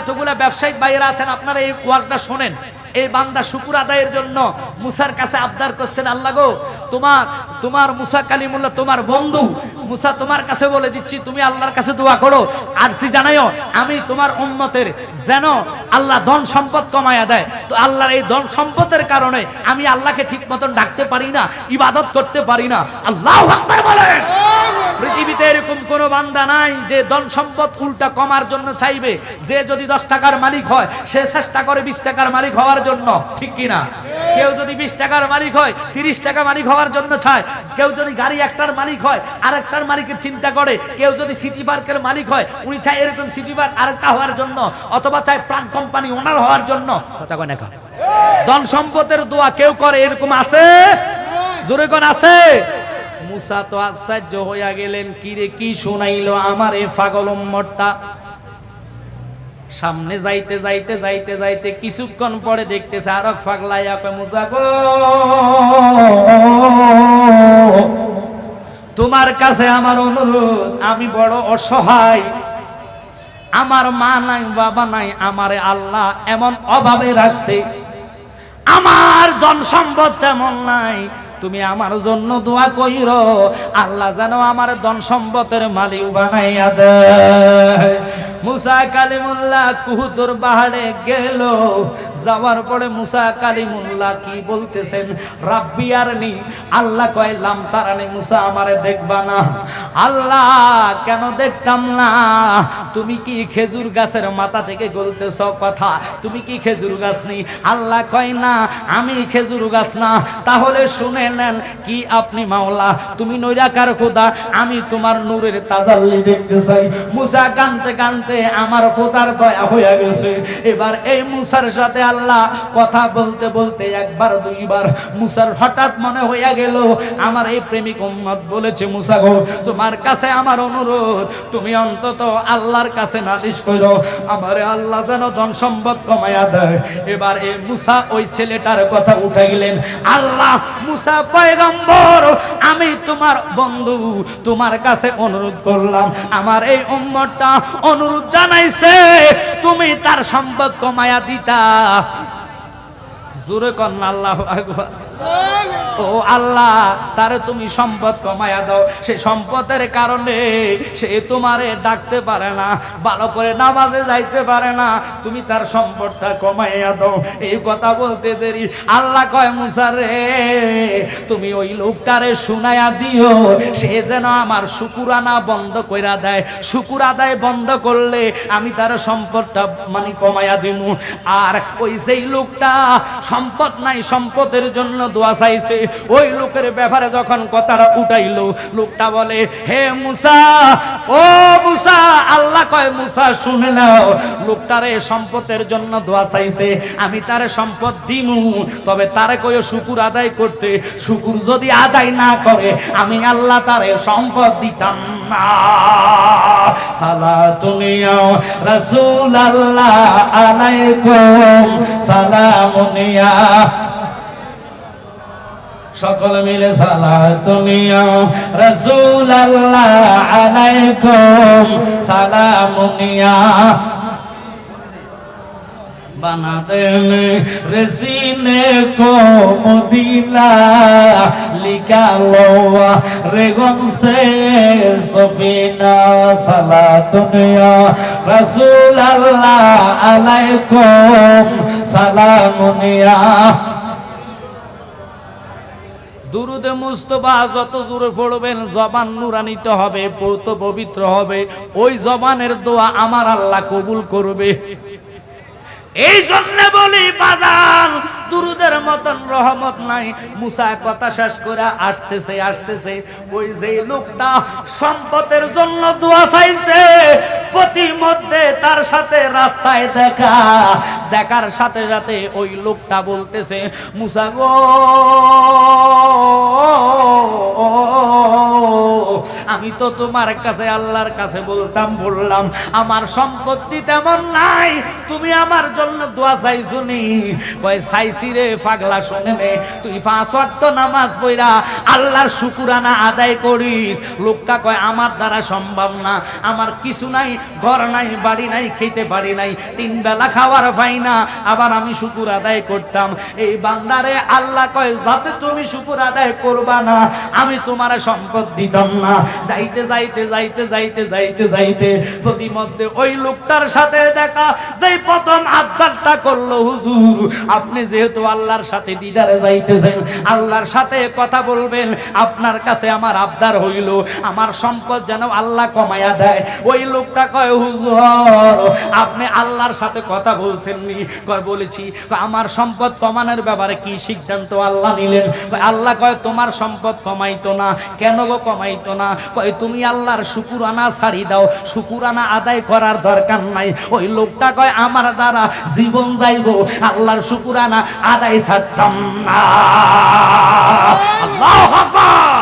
যতগুলা ব্যবসায়িক ভাইয়েরা আছেন আপনারা এই ওয়াজটা শোনেন। এই বান্দা শুকর আদায়ের জন্য মুসার কাছে আবদার করছেন, আল্লাহ গো তোমার মুসা কালিমুল্লাহ তোমার বন্ধু মুসা তোমার কাছে বলে দিচ্ছি তুমি আল্লাহর কাছে দোয়া করো, আরজি জানাইও আমি তোমার উম্মতের যেন আল্লাহ ধন সম্পদ কমায়া দেয়। তো আল্লাহর এই ধন সম্পদের কারণে আমি আল্লাহকে ঠিক মতন ডাকতে পারি না, ইবাদত করতে পারি না। আল্লাহু আকবার বলেন। পৃথিবীতে এরকম কোন বান্দা নাই যে ধন সম্পদ উল্টা কমার জন্য চাইবে। যে যদি 10 টাকার মালিক হয় সে চেষ্টা করে 20 টাকার মালিক হওয়ার জন্য, ঠিক কিনা? কেউ যদি 20 টাকার মালিক হয় 30 টাকা মালিক হওয়ার জন্য চায়। কেউ যদি গাড়ি একটার মালিক হয় আরেকটার মালিকের চিন্তা করে। কেউ যদি সিটি পার্কের মালিক হয় উনি চায় এরকম সিটি পার্ক আরেকটা হওয়ার জন্য, অথবা চায় প্রাণ কোম্পানি ওনার হওয়ার জন্য। কথা কয় না? ধন সম্পদের দোয়া কেউ করে এরকম আছে? জোরে কোন আছে? মুসা তো আশ্চর্য হইয়া গেলেন, কি রে কি শোনাইলো আমার এই পাগল উম্মতটা। সামনে যাইতে যাইতে যাইতে যাইতে কিছুক্ষণ পরে দেখতেছে আরক পাগলাইয়া কয়, মুসা গো তোমার কাছে আমার অনুরোধ, আমি বড় অসহায়, আমার মা নাই বাবা নাই, আমারে আল্লাহ এমন অভাবে রাখছে, আমার ধন সম্পদ তেমন নাই, তুমি আমার জন্য দোয়া কইরো আল্লাহ যেন আমার ধন সম্পদের মালিক বানাইয়া দেয়। মুসা কালিমুল্লাহ কুহুতুর পাহাড়ে গেল। যাওয়ার পরে মুসা কালিমুল্লাহ কি বলতেছেন, রাব্বি আরনি, আল্লাহ কয় লাম তারানি, মুসা আমারে দেখবা না? আল্লাহ কেন দেখতাম না? তুমি কি খেজুর গাছের মাথা থেকে গলতেছ কথা? তুমি কি খেজুর গাছ নি? আল্লাহ কয় না আমি খেজুর গাছ না। তাহলে শুনে নেন কি আপনি মাওলা, তুমি নৈরাকার খোদা, আমি তোমার নূরের তাজাল্লি দেখতে চাই। মুসা কানতে কানতে আমার খোদার দয়া হয়ে গেছে। এবার এই মুসার সাথে আল্লাহ কথা বলতে বলতে একবার দুইবার মুসার হঠাৎ মনে হইয়া গেল আমার এই প্রেমিক উম্মত বলেছে, মুসা গো তোমার কাছে আমার অনুরোধ, তুমি অন্তত আল্লাহর কাছে নালিশ করো আমারে আল্লাহ যেন ধন সম্পদ কমায়া দেয়। এবার এই মুসা ওই ছেলেটার কথা উঠাইলেন, আল্লাহ মুসা পয়গম্বর আমি তোমার বন্ধু, তোমার কাছে অনুরোধ করলাম, আমার এই উম্মতটা অনুরোধ জানাইছে তুমি তার সম্পদ কমায়া দিতা। জোরে কন আল্লাহু আকবার। ও আল্লাহ তারে তুমি সম্পদ কমায়া দাও, সে সম্পদের কারণে সে তোমারে ডাকতে পারে না, ভালো করে নামাজে যাইতে পারে না, তুমি তার সম্পদটা কমাইয়া দাও। এই কথা বলতে দেরি আল্লাহ কয়, মুসা রে তুমি ওই লোকটারে শুনাইয়া দিও, সে যেন আমার শুকুরানা বন্ধ কইরা দেয়, শুকুর আদায় বন্ধ করলে আমি তার সম্পদটা মানে কমাইয়া দিমু। আর ওই যেই লোকটা সম্পদ নাই সম্পদের জন্য দোয়া চাইছে, ওই লোকের ব্যাপারে যখন কথাটা উঠাইলো, লোকটা বলে, হে মুসা, ও মুসা, আল্লাহ কয় মুসা শুনে নাও, লোকটারে সম্পদের জন্য দোয়া চাইছে, আমি তারে সম্পদ দিমু, তবে তারে কয় শুকুর আদায় করতে, শুকুর যদি আদায় না করে আমি আল্লাহ তারে সম্পদ দিতাম না। সালাতুনিয়া রাসূলুল্লাহ আলাইকুম সালামুনিয়া, সকল মিলে সালাতুনিয়া রাসূলুল্লাহ আলাইকুম সালামুনিয়া। बना देने रेसीने को मदीना लिखा लो रेगम से सफीना सलातुनिया रसूल अल्लाह अलैकुम सलामुनिया। দুরুদে মুস্তাফা যত জোরে পড়বেন জবান নুরানিত হবে, পবিত্র হবে, ওই জবানের দোয়া আমার আল্লাহ কবুল করবে। এই জন্য বলি বাজান দুরুদের মতন রহমত নাই। মুসা কথা শেষ করে আসতেছে ওই যে লোকটা সম্পদের জন্য দোয়া চাইছে, প্রতিমধ্যে তার সাথে রাস্তায় দেখার সাথে সাথে ওই লোকটা বলতেছে, মুসা গো আমি তো তোমার কাছে আল্লাহর কাছে বললাম আমার সম্পত্তি তেমন নাই, তুমি আমার জন্য দোয়া চাইছো নি? কয় চাইছি রে পাগলা, শুনে নে, তুই 5 ওয়াক্ত নামাজ পড়া আল্লাহর শুকরানা আদায় করিস। লোকটা কয় আমার দ্বারা সম্ভব না, আমার কিছু নাই, ঘর নাই, বাড়ি নাই, খেতে পারি নাই, 3 বেলা খাওয়ার পাই না, আবার আমি শুকর আদায় করতাম। এই বান্দারে আল্লাহ কয় যাতে তুমি শুকর আদায় করবা না আমি তোমার সম্পদ দিতাম না। যাইতে যাইতে যাইতে যাইতে যাইতে যাইতে প্রতিমধ্যে ওই লোকটার সাথে দেখা, যেই প্রথম আবদারটা করলো, হুজুর আপনি যেহেতু আল্লাহর সাথে দিদারে যাইতেছেন, আল্লাহর সাথে কথা বলবেন, আপনার কাছে আমার আবদার হইল আমার সম্পদ যেন আল্লাহ কমায়া দেয়। ওই লোকটা কয় হুজুর আপনি আল্লাহর সাথে কথা বলছেন নি? কয় বলেছি। আমার সম্পদ কমানোর ব্যাপারে কি সিদ্ধান্ত আল্লাহ নিলেন? আল্লাহ কয় তোমার সম্পদ কমাইতো না। কেন গো কমাইতো না? কয় তুমি আল্লাহর শুকুরানা ছাড়ি দাও, শুকুরানা আদায় করার দরকার নাই। ওই লোকটা কয় আমার দ্বারা জীবন যাইব, আল্লাহর শুকুরানা আদায় ছাড়তাম না। আল্লাহু আকবার।